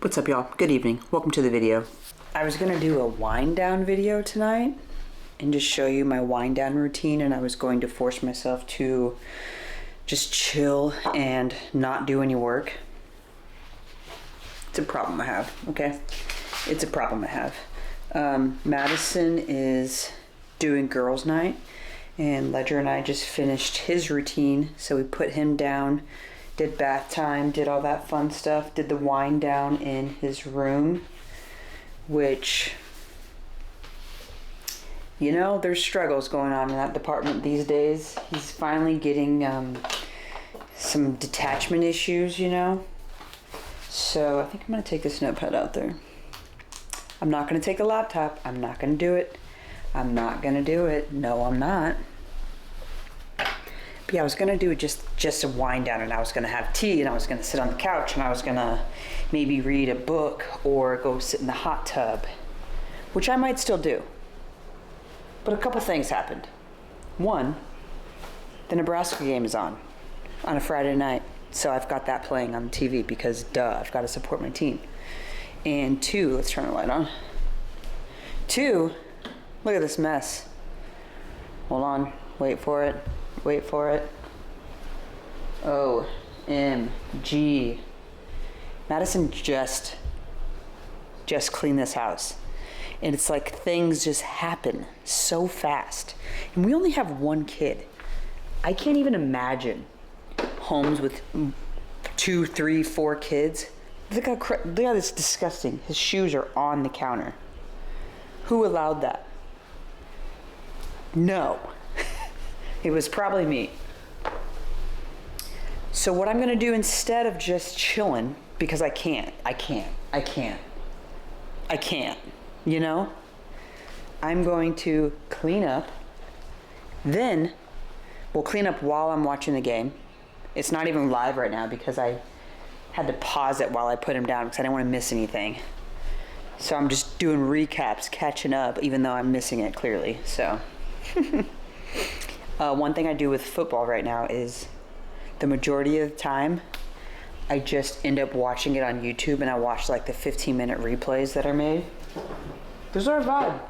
What's up, y'all? Good evening. Welcome to the video. I was gonna do a wind down video tonight and just show you my wind down routine, and I was going to force myself to just chill and not do any work. It's a problem I have, okay? It's a problem I have. Madison is doing girls' night, and Ledger and I just finished his routine, so we put him down, did bath time, did all that fun stuff, did the wind down in his room, which, you know, there's struggles going on in that department these days. He's finally getting some detachment issues, you know? So I think I'm gonna take this notepad out there. I'm not gonna take a laptop. I'm not gonna do it. I'm not gonna do it. No, I'm not. But yeah, I was gonna do it just a wind down, and I was gonna have tea, and I was gonna sit on the couch, and I was gonna maybe read a book or go sit in the hot tub, which I might still do. But a couple things happened. One, the Nebraska game is on a Friday night, so I've got that playing on the TV because duh, I've got to support my team. And two, let's turn the light on. Two, look at this mess. Hold on, wait for it. Wait for it. OMG. Madison just cleaned this house. And it's like things just happen so fast. And we only have one kid. I can't even imagine homes with 2, 3, 4 kids. Look how this is disgusting. His shoes are on the counter. Who allowed that? No. It was probably me. So what I'm gonna do instead of just chilling, because I can't, you know? I'm going to clean up. Then we'll clean up while I'm watching the game. It's not even live right now because I had to pause it while I put him down because I didn't want to miss anything. So I'm just doing recaps, catching up, even though I'm missing it clearly, so. One thing I do with football right now is the majority of the time, I just end up watching it on YouTube, and I watch like the 15-minute replays that are made. Those are a vibe.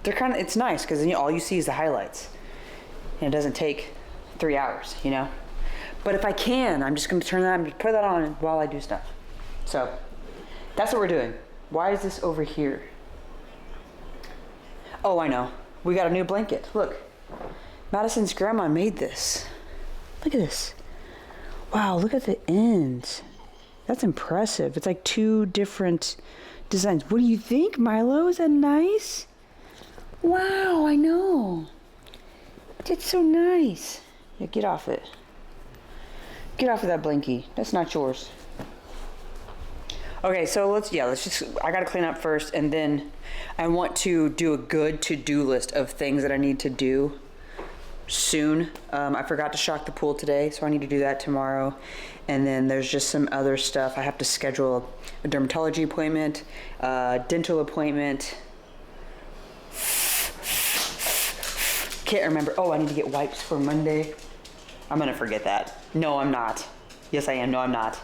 They're kind of, it's nice because all you see is the highlights. And it doesn't take 3 hours, you know? But if I can, I'm just gonna turn that, I'm gonna put that on while I do stuff. So, that's what we're doing. Why is this over here? Oh, I know. We got a new blanket. Look. Madison's grandma made this. Look at this. Wow, look at the ends. That's impressive. It's like 2 different designs. What do you think, Milo? Is that nice? Wow, I know. It's so nice. Yeah, get off it. Get off of that blankie. That's not yours. Okay, so let's just, I gotta clean up first, and then I want to do a good to-do list of things that I need to do soon. I forgot to shock the pool today, so I need to do that tomorrow. And then there's just some other stuff. I have to schedule a dermatology appointment, dental appointment. Can't remember. Oh, I need to get wipes for Monday. I'm gonna forget that. No, I'm not. Yes, I am. No, I'm not.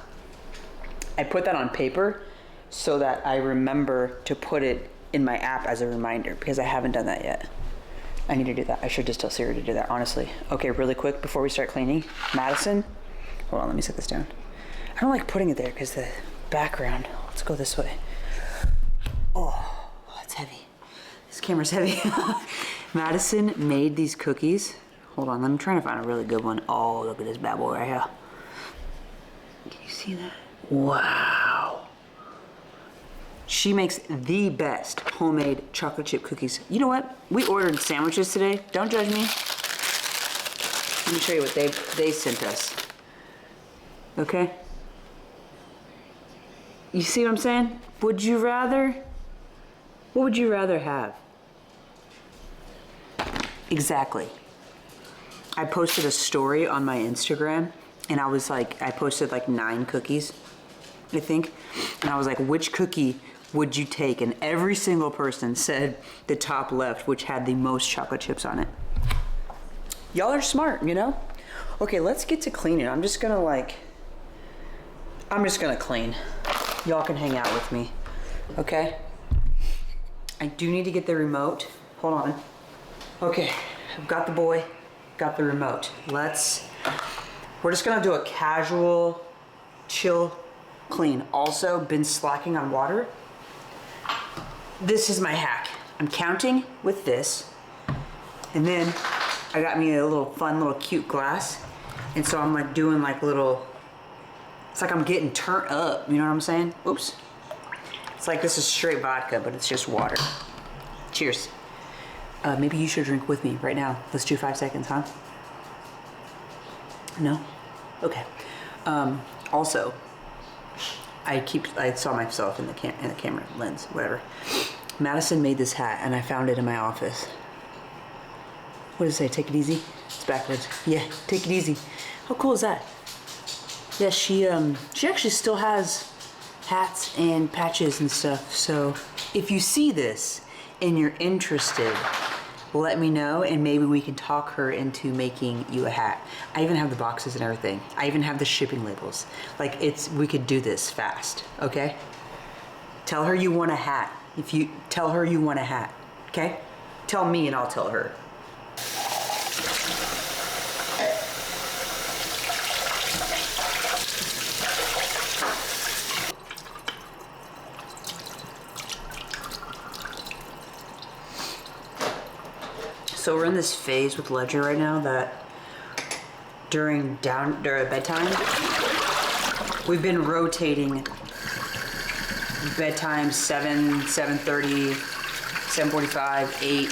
I put that on paper so that I remember to put it in my app as a reminder, because I haven't done that yet. I need to do that. I should just tell Siri to do that, honestly. Okay, really quick before we start cleaning. Madison, hold on, let me set this down. I don't like putting it there because the background. Let's go this way. Oh, that's heavy. This camera's heavy. Madison made these cookies. Hold on, I'm trying to find a really good one. Oh, look at this bad boy right here. Can you see that? Wow. She makes the best homemade chocolate chip cookies. You know what? We ordered sandwiches today. Don't judge me. Let me show you what they sent us. Okay? You see what I'm saying? Would you rather? What would you rather have? Exactly. I posted a story on my Instagram, and I was like, I posted like 9 cookies, I think. And I was like, which cookie would you take? And every single person said the top left, which had the most chocolate chips on it. Y'all are smart, you know? Okay, let's get to cleaning. I'm just gonna clean. y'all can hang out with me, okay? I do need to get the remote. Hold on. Okay, I've got the boy, got the remote. We're just gonna do a casual, chill clean. Also, been slacking on water. This is my hack. I'm counting with this, and then I got me a little fun, little cute glass, and so I'm like doing like little, it's like I'm getting turned up, you know what I'm saying? Oops. It's like this is straight vodka, but it's just water. Cheers. Maybe you should drink with me right now. Let's do 5 seconds, huh? No? Okay. Also, I saw myself in the camera lens, whatever. Madison made this hat and I found it in my office. What does it say? Take it easy? It's backwards. Yeah, take it easy. How cool is that? Yeah, she actually still has hats and patches and stuff. So if you see this and you're interested, let me know and maybe we can talk her into making you a hat. I even have the boxes and everything. I even have the shipping labels. Like we could do this fast, okay? Tell her you want a hat. If you tell her you want a hat, okay? Tell me and I'll tell her. So we're in this phase with Ledger right now that during bedtime, we've been rotating bedtime 7, 7:30, 7:45, 8,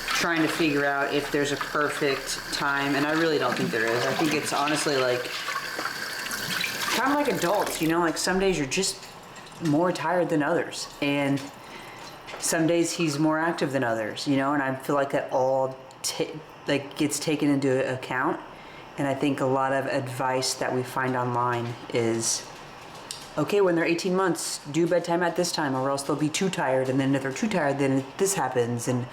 trying to figure out if there's a perfect time, and I really don't think there is. I think it's honestly like, kind of like adults, you know, like some days you're just more tired than others, and some days he's more active than others, you know, and I feel like that all gets taken into account. And I think a lot of advice that we find online is, okay, when they're 18 months, do bedtime at this time or else they'll be too tired. And then if they're too tired, then this happens. And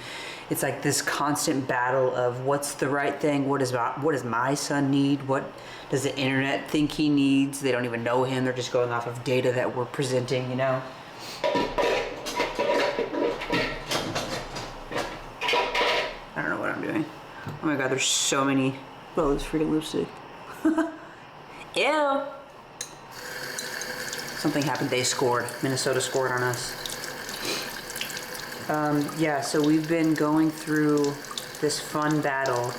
it's like this constant battle of what's the right thing? What does my son need? What does the internet think he needs? They don't even know him. They're just going off of data that we're presenting, you know? I don't know what I'm doing. Oh my God, there's so many. Oh, this freaking lipstick. Ew. Something happened. They scored. Minnesota scored on us. Yeah, so we've been going through this fun battle,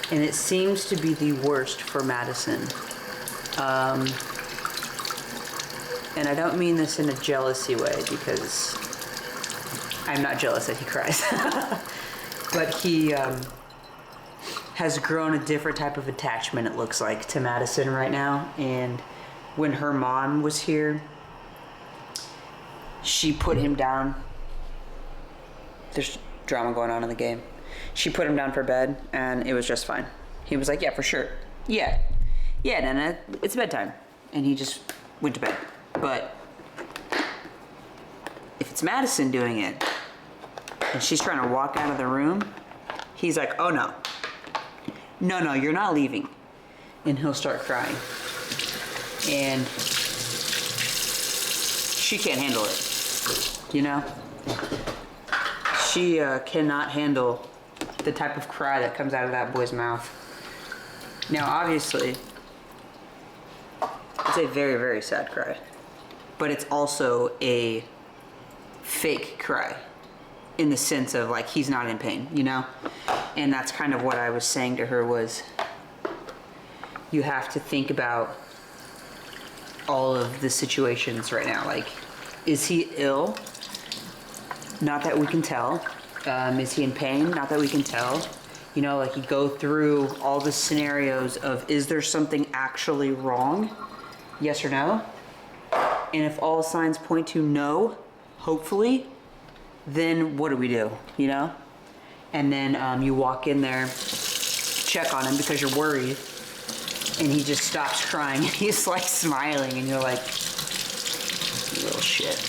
and it seems to be the worst for Madison. And I don't mean this in a jealousy way, because I'm not jealous that he cries. But he has grown a different type of attachment, it looks like, to Madison right now. And when her mom was here, she put him down. There's drama going on in the game. She put him down for bed, and it was just fine. He was like, yeah, for sure. Yeah, Nana, it's bedtime. And he just went to bed. But if it's Madison doing it, and she's trying to walk out of the room, he's like, oh no. No, you're not leaving. And he'll start crying. And she can't handle it, you know? She cannot handle the type of cry that comes out of that boy's mouth. Now, obviously, it's a very, very sad cry. But it's also a fake cry, in the sense of like he's not in pain, you know? And that's kind of what I was saying to her was, you have to think about all of the situations right now. Like, is he ill? Not that we can tell. Is he in pain? Not that we can tell. You know, like you go through all the scenarios of, is there something actually wrong? Yes or no? And if all signs point to no, hopefully, then what do? You know? And then you walk in there, check on him because you're worried, and he just stops crying. He's like smiling, and you're like, you little shit.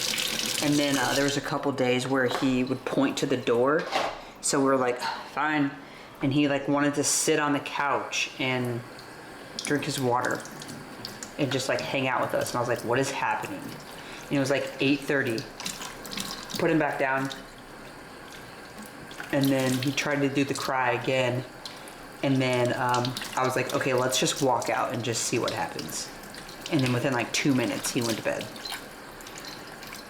And then there was a couple days where he would point to the door, so we're like, fine. And he like wanted to sit on the couch and drink his water. and just like hang out with us. And I was like, what is happening? And it was like 8:30. Put him back down. And then he tried to do the cry again. And then I was like, okay, let's just walk out and just see what happens. And then within like 2 minutes, he went to bed.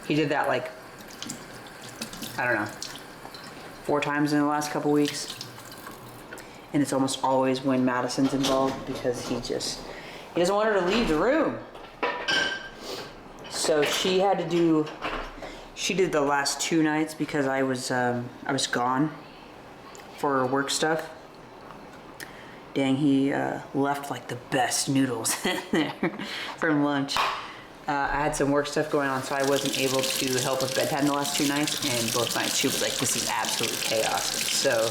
He did that like, I don't know, 4 times in the last couple weeks. And it's almost always when Madison's involved because he doesn't want her to leave the room. So she did the last 2 nights because I was gone for work stuff. Dang, he left like the best noodles in there from lunch. I had some work stuff going on, so I wasn't able to help with bedtime the last 2 nights, and both nights she was like, this is absolute chaos. So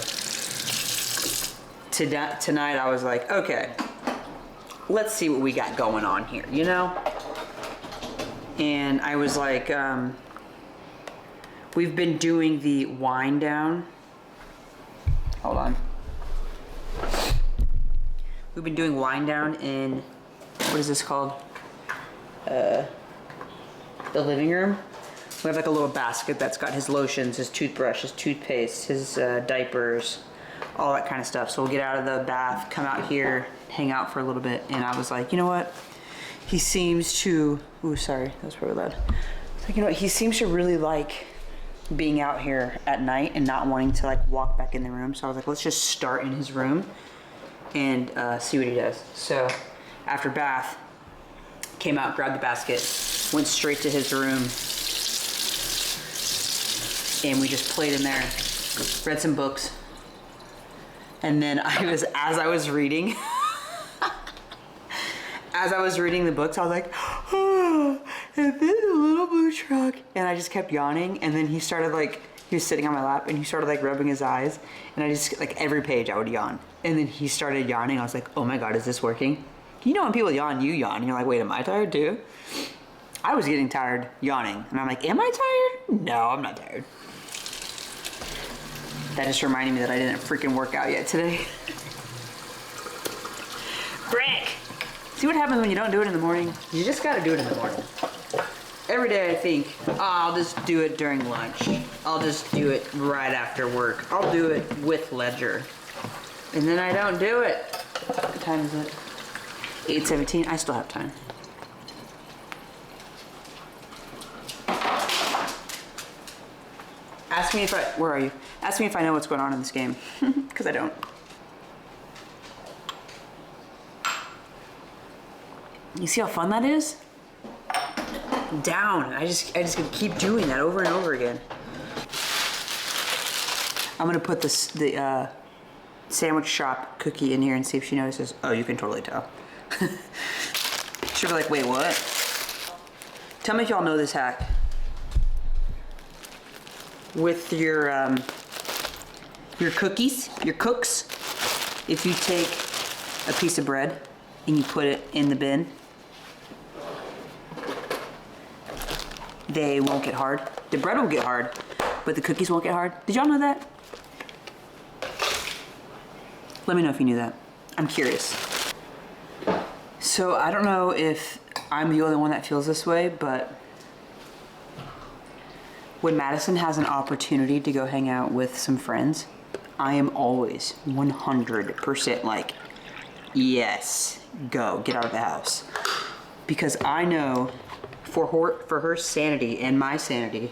tonight I was like, okay, let's see what we got going on here, you know? And I was like, we've been doing the wind down. Hold on. We've been doing wind down in, what is this called? The living room. We have like a little basket that's got his lotions, his toothbrush, his toothpaste, his diapers, all that kind of stuff. So we'll get out of the bath, come out here, hang out for a little bit. And I was like, you know what? He seems to, ooh, sorry, that was probably loud. It's like, you know what? He seems to really like being out here at night and not wanting to like walk back in the room. So I was like, let's just start in his room and see what he does. So after bath, came out, grabbed the basket, went straight to his room, and we just played in there, read some books. And then as I was reading the books, I was like, oh, and then the little blue truck. And I just kept yawning. And then he was sitting on my lap and he started like rubbing his eyes. And I just, like every page I would yawn. And then he started yawning. I was like, oh my God, is this working? You know when people yawn, you yawn. And you're like, wait, am I tired too? I was getting tired yawning. And I'm like, am I tired? No, I'm not tired. That just reminded me that I didn't freaking work out yet today. Brick! See what happens when you don't do it in the morning? You just gotta do it in the morning. Every day I think, oh, I'll just do it during lunch. I'll just do it right after work. I'll do it with Ledger. And then I don't do it. What time is it? 8:17, I still have time. Ask me if where are you? Ask me if I know what's going on in this game, because I don't. You see how fun that is? Down, I just gonna keep doing that over and over again. I'm gonna put the sandwich shop cookie in here and see if she notices. Oh, you can totally tell. She'll be like, wait, what? Tell me if y'all know this hack. With your cookies, your cooks, if you take a piece of bread and you put it in the bin, they won't get hard. The bread will get hard, but the cookies won't get hard. Did y'all know that? Let me know if you knew that. I'm curious. So I don't know if I'm the only one that feels this way, but when Madison has an opportunity to go hang out with some friends, I am always 100% like, yes, go, get out of the house. Because I know for her sanity and my sanity,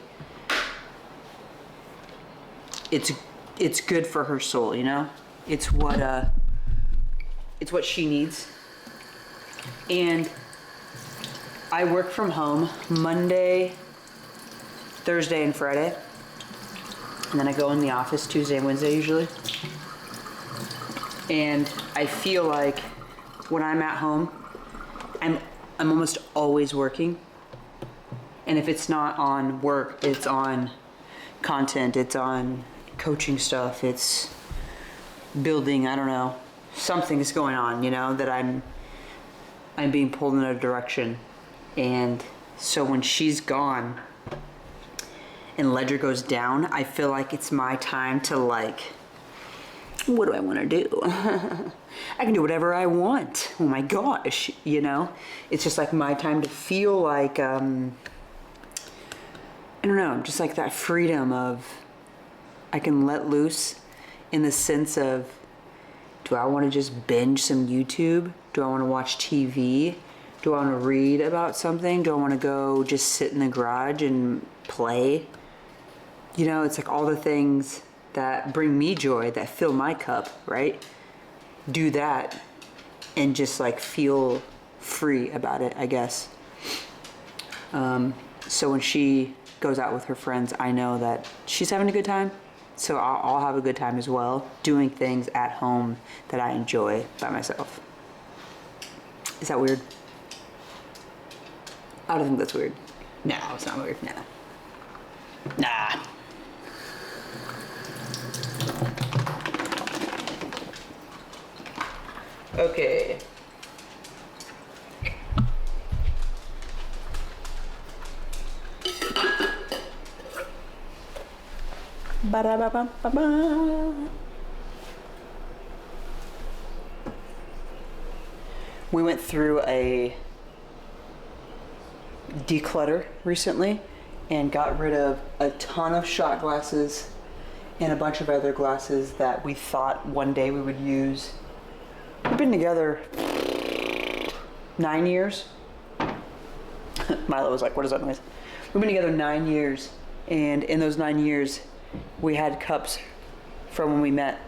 it's good for her soul, you know? It's what she needs. And I work from home Monday, Thursday, and Friday. And then I go in the office Tuesday and Wednesday usually. And I feel like when I'm at home, I'm almost always working. And if it's not on work, it's on content, it's on coaching stuff, it's building, I don't know, something's going on, you know, that I'm being pulled in a direction. And so when she's gone and Ledger goes down, I feel like it's my time to like, what do I want to do? I can do whatever I want. Oh my gosh, you know? It's just like my time to feel like, I don't know, just like that freedom of, I can let loose in the sense of, do I want to just binge some YouTube? Do I want to watch TV? Do I want to read about something? Do I want to go just sit in the garage and play? You know, it's like all the things that bring me joy, that fill my cup, right? Do that and just like feel free about it, I guess. So when she goes out with her friends, I know that she's having a good time. So I'll have a good time as well, doing things at home that I enjoy by myself. Is that weird? I don't think that's weird. No, it's not weird. No. Nah. Okay. Ba-da-ba-ba-ba-ba. We went through a declutter recently and got rid of a ton of shot glasses and a bunch of other glasses that we thought one day we would use. We've been together 9 years. Milo was like, what is that noise? We've been together 9 years, and in those 9 years we had cups from when we met,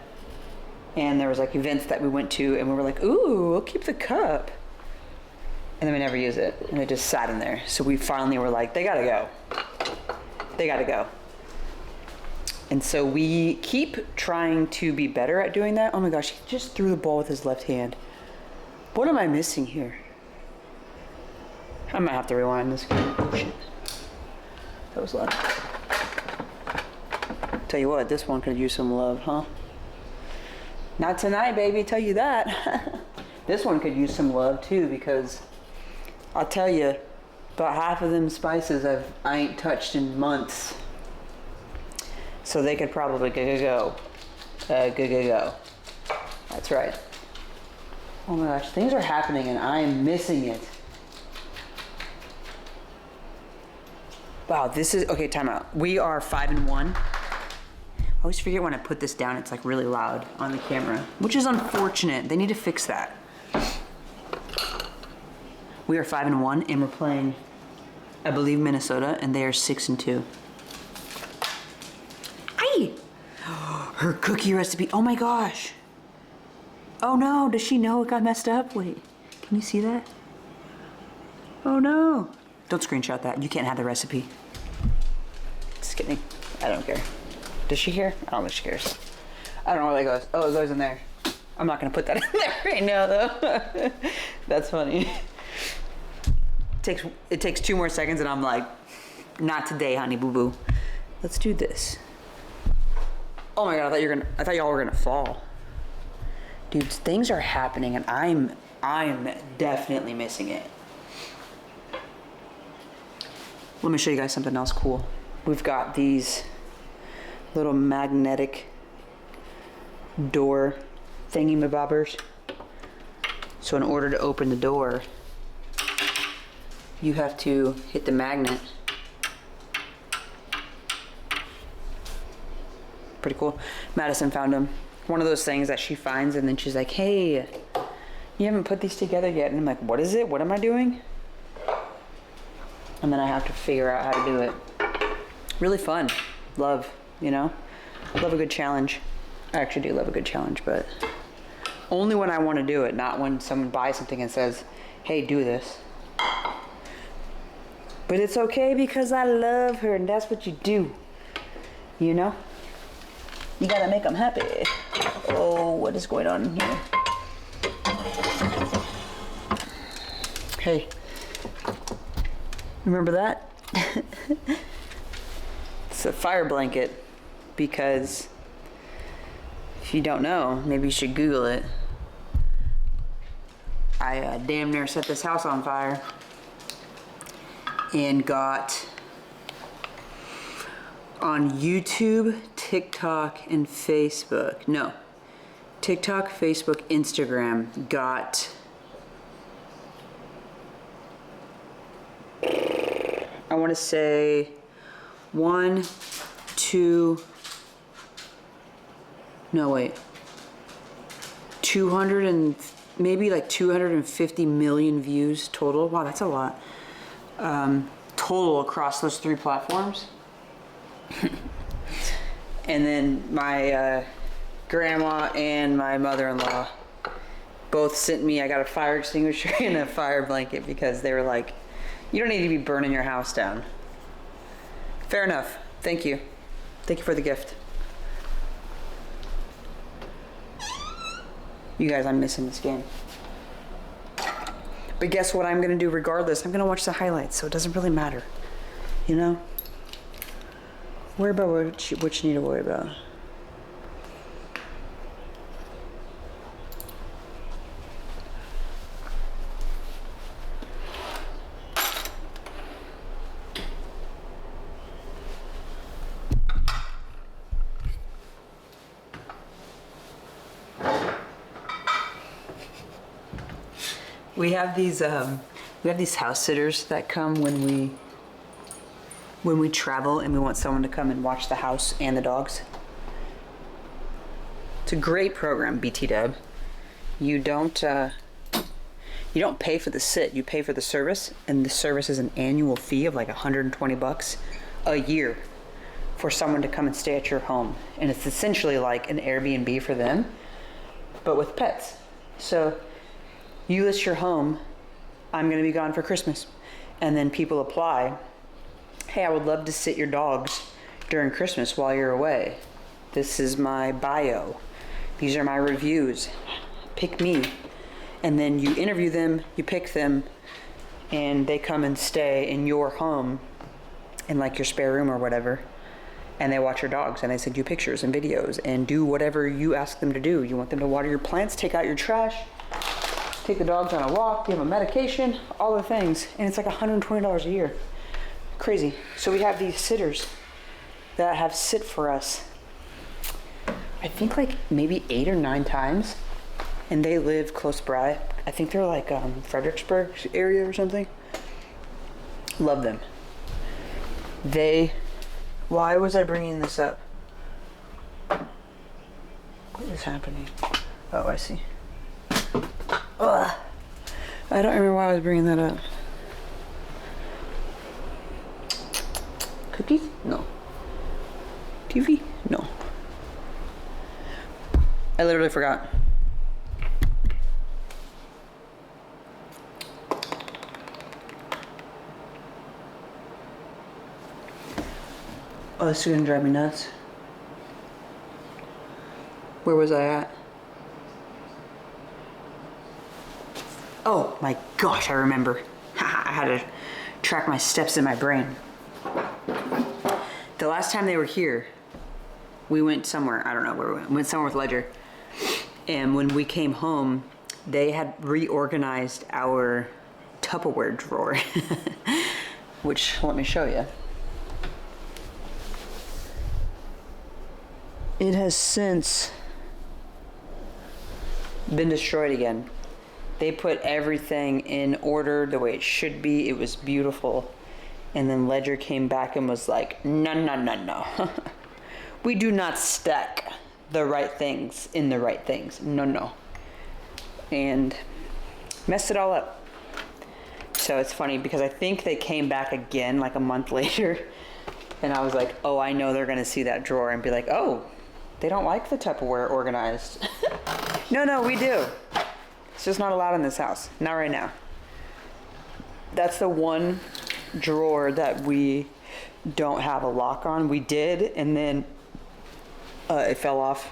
and there was like events that we went to and we were like, ooh, we'll keep the cup, and then we never use it and it just sat in there. So we finally were like, they gotta go. And so we keep trying to be better at doing that. Oh my gosh, he just threw the ball with his left hand. What am I missing here? I might have to rewind this. Oh shit, that was loud. Tell you what, this one could use some love, huh? Not tonight, baby, tell you that. This one could use some love too, because I'll tell you, about half of them spices I ain't touched in months. So they could probably go. That's right. Oh my gosh, things are happening and I am missing it. Wow, this is, okay, time out. We are 5-1. I always forget when I put this down, it's like really loud on the camera, which is unfortunate. They need to fix that. We are 5-1 and we're playing, I believe, Minnesota, and they are 6-2. Aye! Her cookie recipe, oh my gosh. Oh no, does she know it got messed up? Wait, can you see that? Oh no. Don't screenshot that, you can't have the recipe. Just kidding, I don't care. Does she care? I don't think she cares. I don't know where that goes. Oh, it goes in there. I'm not gonna put that in there right now though. That's funny. It takes 2 more seconds and I'm like, not today, honey boo boo. Let's do this. Oh my god, I thought y'all were gonna fall. Dude, things are happening and I'm definitely missing it. Let me show you guys something else cool. We've got these little magnetic door thingy-mabobbers. So in order to open the door, you have to hit the magnet. Pretty cool. Madison found them. One of those things that she finds and then she's like, hey, you haven't put these together yet. And I'm like, what is it? What am I doing? And then I have to figure out how to do it. Really fun. Love, you know? Love a good challenge. I actually do love a good challenge, but only when I want to do it, not when someone buys something and says, hey, do this. But it's okay because I love her and that's what you do. You know? You gotta make them happy. Oh, what is going on here? Hey, remember that? It's a fire blanket because if you don't know, maybe you should Google it. I damn near set this house on fire and got on YouTube, TikTok, and Facebook. No, TikTok, Facebook, Instagram got, I want to say 1, 2, no wait, 200 and maybe like 250 million views total. Wow, that's a lot. Total across those 3 platforms. And then my grandma and my mother-in-law both sent me, I got a fire extinguisher and a fire blanket because they were like, you don't need to be burning your house down. Fair enough. Thank you. Thank you for the gift. You guys, I'm missing this game. But guess what I'm gonna do regardless? I'm gonna watch the highlights, so it doesn't really matter. You know? Worry about what you need to worry about. We have these house sitters that come when we travel and we want someone to come and watch the house and the dogs. It's a great program, BT-Dub. You don't pay for the sit, you pay for the service, and the service is an annual fee of like $120 a year for someone to come and stay at your home. And it's essentially like an Airbnb for them, but with pets. So you list your home, I'm gonna be gone for Christmas. And then people apply, hey, I would love to sit your dogs during Christmas while you're away. This is my bio. These are my reviews. Pick me. And then you interview them, you pick them, and they come and stay in your home in like your spare room or whatever. And they watch your dogs and they send you pictures and videos and do whatever you ask them to do. You want them to water your plants, take out your trash, take the dogs on a walk, give them medication, all the things. And it's like $120 a year. Crazy. So we have these sitters that have sit for us, I think like maybe 8 or 9 times. And they live close by. I think they're like Fredericksburg area or something. Love them. Why was I bringing this up? What is happening? Oh, I see. Ugh. I don't remember why I was bringing that up. Cookies? No. TV? No. I literally forgot. Oh, this is gonna drive me nuts. Where was I at? Oh my gosh, I remember. I had to track my steps in my brain. The last time they were here, we went somewhere, I don't know where we went. We went somewhere with Ledger. And when we came home, they had reorganized our Tupperware drawer, which, let me show you. It has since been destroyed again. They put everything in order the way it should be. It was beautiful. And then Ledger came back and was like, no, no, no, no. We do not stack the right things in the right things. No, no. And messed it all up. So it's funny because I think they came back again like a month later. And I was like, oh, I know they're going to see that drawer and be like, oh, they don't like the Tupperware organized. No, no, we do. It's just not allowed in this house. Not right now. That's the one drawer that we don't have a lock on. We did, and then it fell off.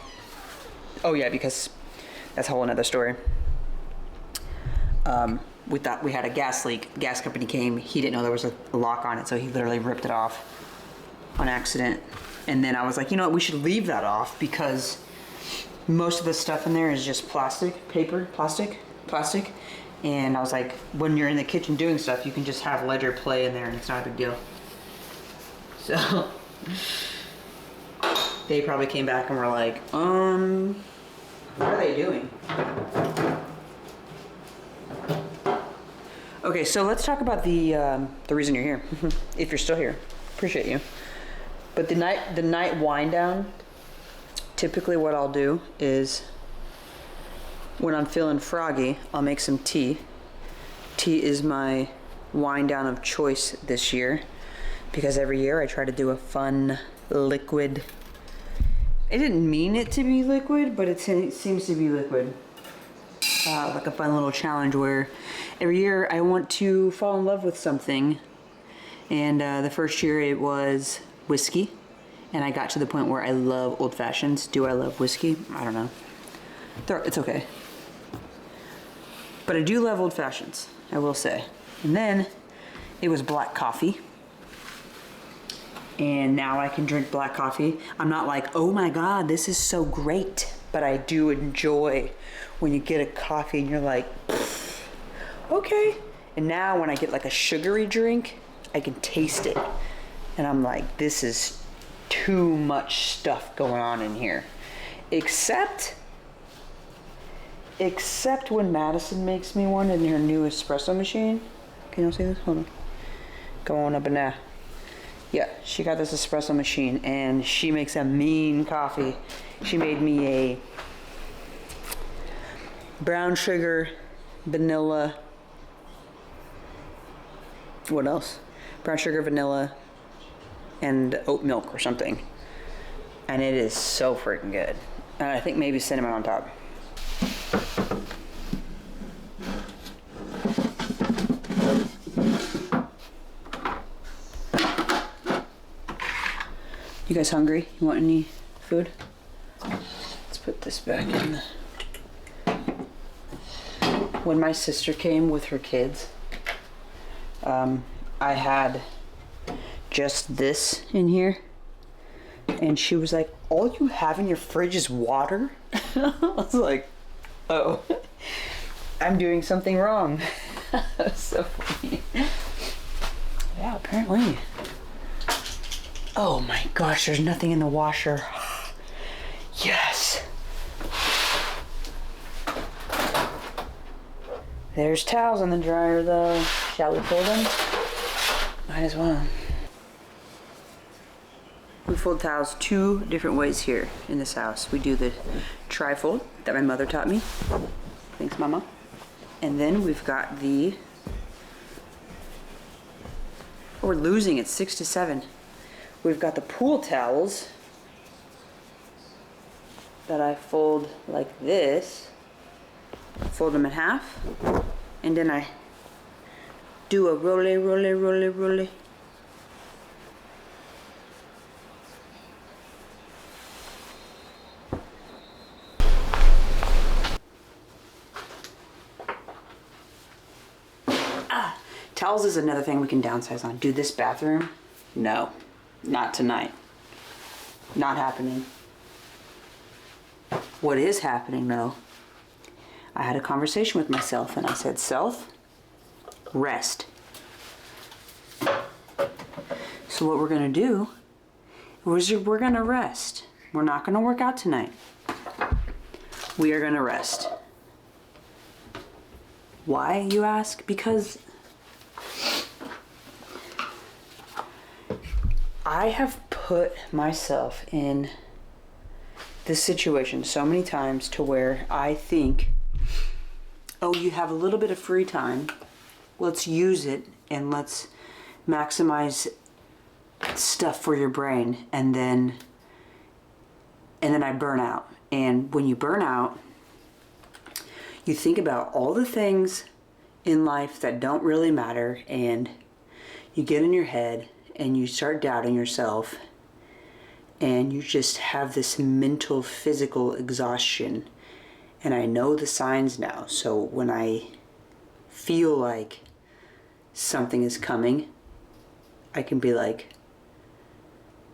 Oh yeah, because that's a whole another story. We thought we had a gas leak. Gas company came. He didn't know there was a lock on it, so he literally ripped it off on accident. And then I was like, you know what, we should leave that off because most of the stuff in there is just plastic, paper, plastic. And I was like, when you're in the kitchen doing stuff, you can just have Ledger play in there and it's not a big deal. So they probably came back and were like, What are they doing? Okay, so let's talk about the reason you're here. If you're still here, appreciate you. But the night wind down. Typically, what I'll do is when I'm feeling froggy, I'll make some tea. Tea is my wind down of choice this year because every year I try to do a fun liquid. I didn't mean it to be liquid, but it seems to be liquid. Like a fun little challenge where every year I want to fall in love with something. And the first year it was whiskey. And I got to the point where I love old fashions. Do I love whiskey? I don't know. It's okay. But I do love old fashions, I will say. And then it was black coffee. And now I can drink black coffee. I'm not like, oh my God, this is so great. But I do enjoy when you get a coffee and you're like, okay. And now when I get like a sugary drink, I can taste it. And I'm like, this is too much stuff going on in here. Except when Madison makes me one in her new espresso machine. Can you see this? Hold on. Go on up in there. Yeah, she got this espresso machine and she makes a mean coffee. She made me a brown sugar, vanilla, what else? Brown sugar, vanilla, and oat milk or something. And it is so freaking good. And I think maybe cinnamon on top. You guys hungry? You want any food? Let's put this back in the... When my sister came with her kids, I had just this in here. And she was like, all you have in your fridge is water? I was like, oh, I'm doing something wrong. That's so funny. Yeah, apparently. Oh my gosh, there's nothing in the washer. Yes. There's towels in the dryer though. Shall we fold them? Might as well. We fold towels two different ways here in this house. We do the tri-fold that my mother taught me. Thanks, Mama. And then we've got the... Oh, we're losing it, 6 to 7. We've got the pool towels that I fold like this. Fold them in half. And then I do a roll. Towels is another thing we can downsize on. Do this bathroom? No, not tonight. Not happening. What is happening though, I had a conversation with myself and I said, self, rest. So what we're gonna do is we're gonna rest. We're not gonna work out tonight. We are gonna rest. Why, you ask? Because I have put myself in this situation so many times to where I think, oh, you have a little bit of free time, let's use it and let's maximize stuff for your brain, and then I burn out. And when you burn out, you think about all the things in life that don't really matter, and you get in your head and you start doubting yourself, and you just have this mental, physical exhaustion. And I know the signs now, so when I feel like something is coming, I can be like,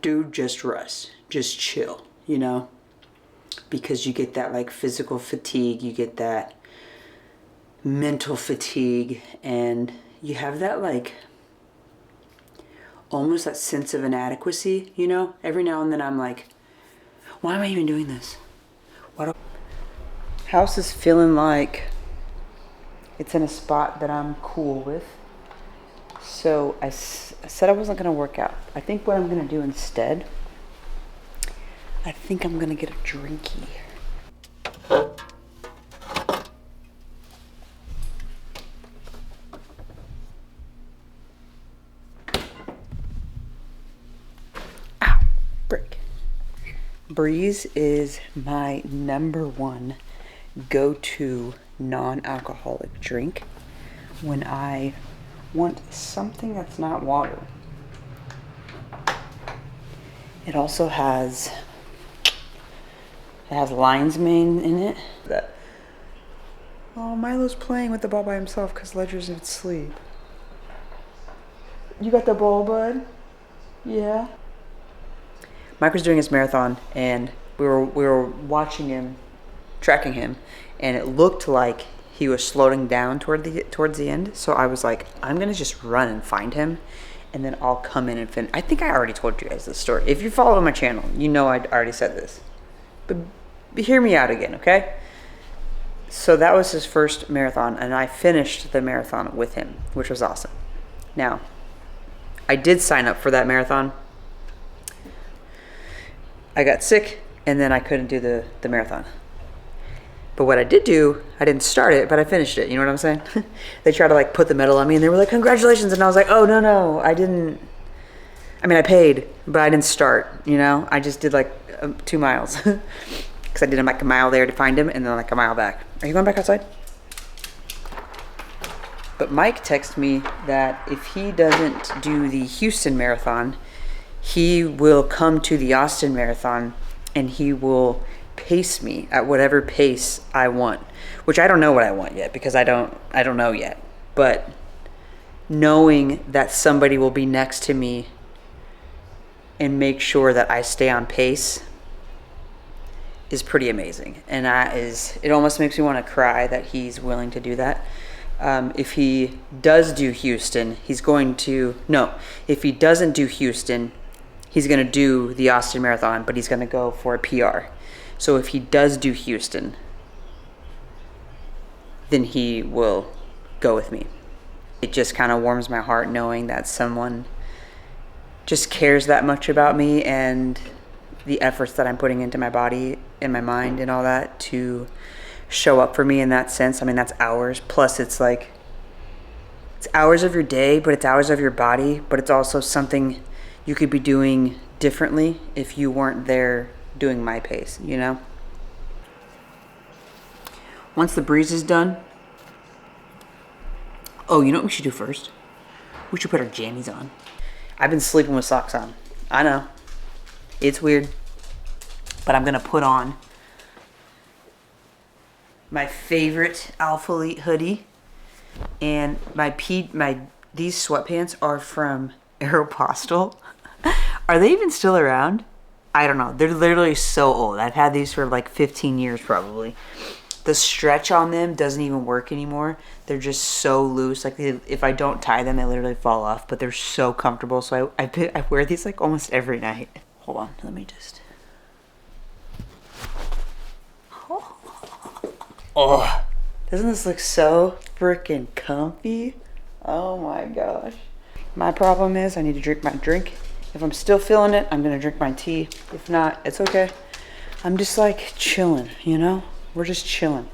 dude, just rest, just chill, you know? Because you get that like physical fatigue, you get that mental fatigue, and you have that like almost that sense of inadequacy, you know? Every now and then I'm like, why am I even doing this? House is feeling like it's in a spot that I'm cool with. So I said I wasn't gonna work out. I think what I'm gonna do instead, I think I'm gonna get a drinky. Ow, brick. Breeze is my #1 go-to non-alcoholic drink when I want something that's not water. It also has lion's mane in it. Oh, Milo's playing with the ball by himself because Ledger's asleep. You got the ball, bud? Yeah. Mike was doing his marathon, and we were watching him, tracking him, and it looked like he was slowing down towards the end. So I was like, I'm gonna just run and find him, and then I'll come in and finish. I think I already told you guys this story. If you follow my channel, you know I already said this, but hear me out again, okay? So that was his first marathon, and I finished the marathon with him, which was awesome. Now, I did sign up for that marathon. I got sick, and then I couldn't do the marathon. But what I did do, I didn't start it, but I finished it. You know what I'm saying? They tried to like put the medal on me, and they were like, congratulations. And I was like, oh, no, I didn't. I mean, I paid, but I didn't start, you know? I just did like 2 miles. Because I did like a mile there to find him, and then like a mile back. Are you going back outside? But Mike texted me that if he doesn't do the Houston Marathon, he will come to the Austin Marathon, and he will pace me at whatever pace I want, which I don't know what I want yet because I don't know yet. But knowing that somebody will be next to me and make sure that I stay on pace is pretty amazing. And it almost makes me want to cry that he's willing to do that. If he does do Houston, if he doesn't do Houston, he's going to do the Austin Marathon, but he's going to go for a PR. So if he does do Houston, then he will go with me. It just kind of warms my heart knowing that someone just cares that much about me and the efforts that I'm putting into my body and my mind and all that to show up for me in that sense. I mean, that's hours. Plus, it's like, it's hours of your day, but it's hours of your body, but it's also something you could be doing differently if you weren't there doing my pace, you know? Once the breeze is done, oh, you know what we should do first? We should put our jammies on. I've been sleeping with socks on. I know. It's weird. But I'm gonna put on my favorite Alpha Elite hoodie, and these sweatpants are from Aeropostale. Are they even still around? I don't know. They're literally so old. I've had these for like 15 years probably. The stretch on them doesn't even work anymore. They're just so loose. Like if I don't tie them, they literally fall off. But they're so comfortable. So I wear these like almost every night. Hold on. Let me just. Oh, doesn't this look so freaking comfy? Oh my gosh. My problem is I need to drink my drink. If I'm still feeling it, I'm gonna drink my tea. If not, it's okay. I'm just like chilling, you know? We're just chilling.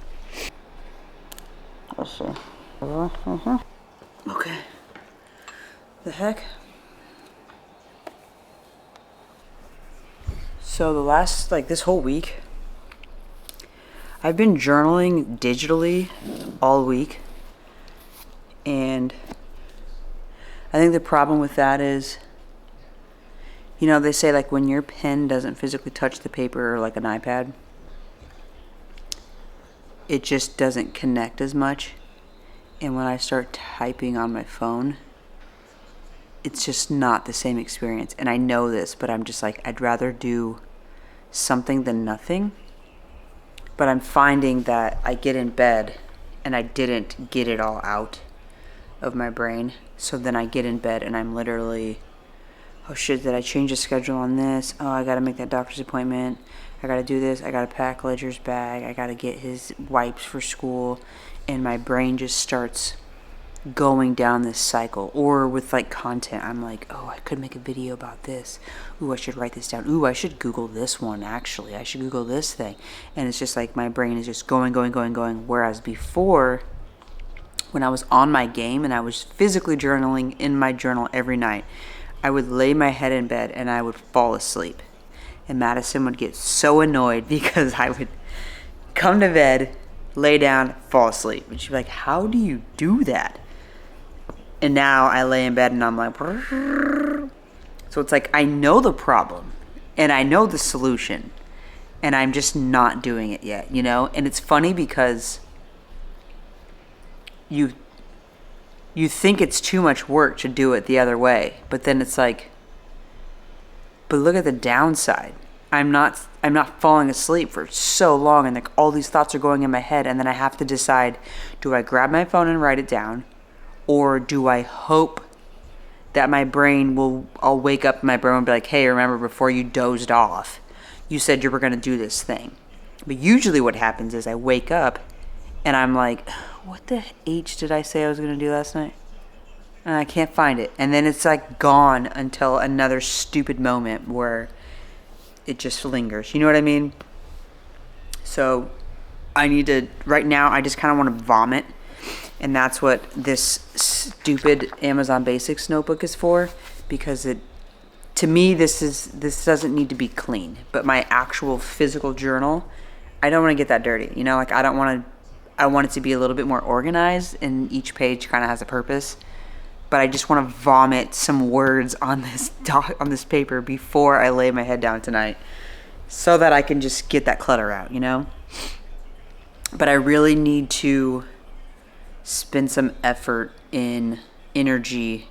Let's see. Okay. The heck? So the last, this whole week, I've been journaling digitally all week. And I think the problem with that is, you know, they say like when your pen doesn't physically touch the paper or like an iPad, it just doesn't connect as much. And when I start typing on my phone, it's just not the same experience. And I know this, but I'm just like, I'd rather do something than nothing. But I'm finding that I get in bed and I didn't get it all out of my brain. So then I get in bed and I'm literally, oh shit, did I change the schedule on this? Oh, I gotta make that doctor's appointment. I gotta do this, I gotta pack Ledger's bag, I gotta get his wipes for school, and my brain just starts going down this cycle. Or with like content, I'm like, oh, I could make a video about this. Ooh, I should write this down. Ooh, I should Google this one, actually. I should Google this thing. And it's just like my brain is just going. Whereas before, when I was on my game and I was physically journaling in my journal every night, I would lay my head in bed and I would fall asleep. And Madison would get so annoyed because I would come to bed, lay down, fall asleep. And she'd be like, how do you do that? And now I lay in bed and I'm like, so it's like I know the problem and I know the solution and I'm just not doing it yet, you know? And it's funny because you think it's too much work to do it the other way, but then it's like, but look at the downside. I'm not falling asleep for so long and like all these thoughts are going in my head, and then I have to decide, do I grab my phone and write it down, or do I hope that I'll wake up and my brain will be like, hey, remember before you dozed off, you said you were going to do this thing. But usually what happens is I wake up and I'm like, what the H did I say I was going to do last night? And I can't find it. And then it's like gone until another stupid moment where it just lingers. You know what I mean? So right now I just kind of want to vomit. And that's what this stupid Amazon Basics notebook is for. Because to me, this doesn't need to be clean. But my actual physical journal, I don't want to get that dirty. You know, like I want it to be a little bit more organized, and each page kind of has a purpose. But I just want to vomit some words on this paper before I lay my head down tonight, so that I can just get that clutter out, you know? But I really need to spend some effort in energy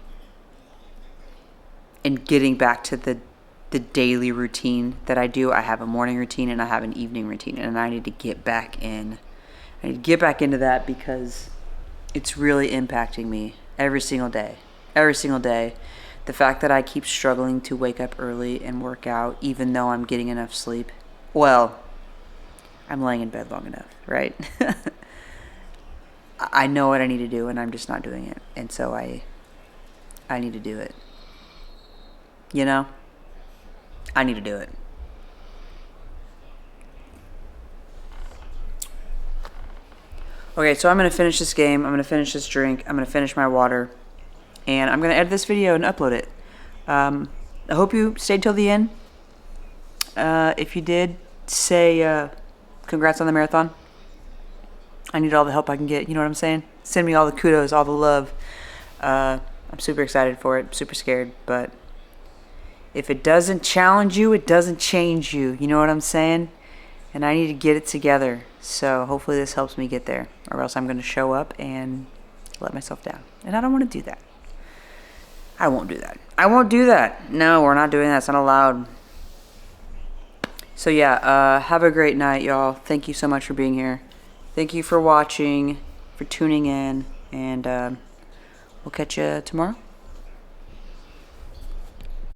in getting back to the daily routine that I do. I have a morning routine and I have an evening routine, and I need to get back in. I need to get back into that because it's really impacting me every single day. Every single day. The fact that I keep struggling to wake up early and work out even though I'm getting enough sleep. Well, I'm laying in bed long enough, right? I know what I need to do and I'm just not doing it. And so I need to do it. You know? I need to do it. Okay, so I'm going to finish this game. I'm going to finish this drink. I'm going to finish my water. And I'm going to edit this video and upload it. I hope you stayed till the end. If you did, say congrats on the marathon. I need all the help I can get. You know what I'm saying? Send me all the kudos, all the love. I'm super excited for it. Super scared. But if it doesn't challenge you, it doesn't change you. You know what I'm saying? And I need to get it together. So hopefully this helps me get there. Or else I'm going to show up and let myself down. And I don't want to do that. I won't do that. I won't do that. No, we're not doing that. It's not allowed. So yeah, have a great night, y'all. Thank you so much for being here. Thank you for watching, for tuning in. And we'll catch you tomorrow.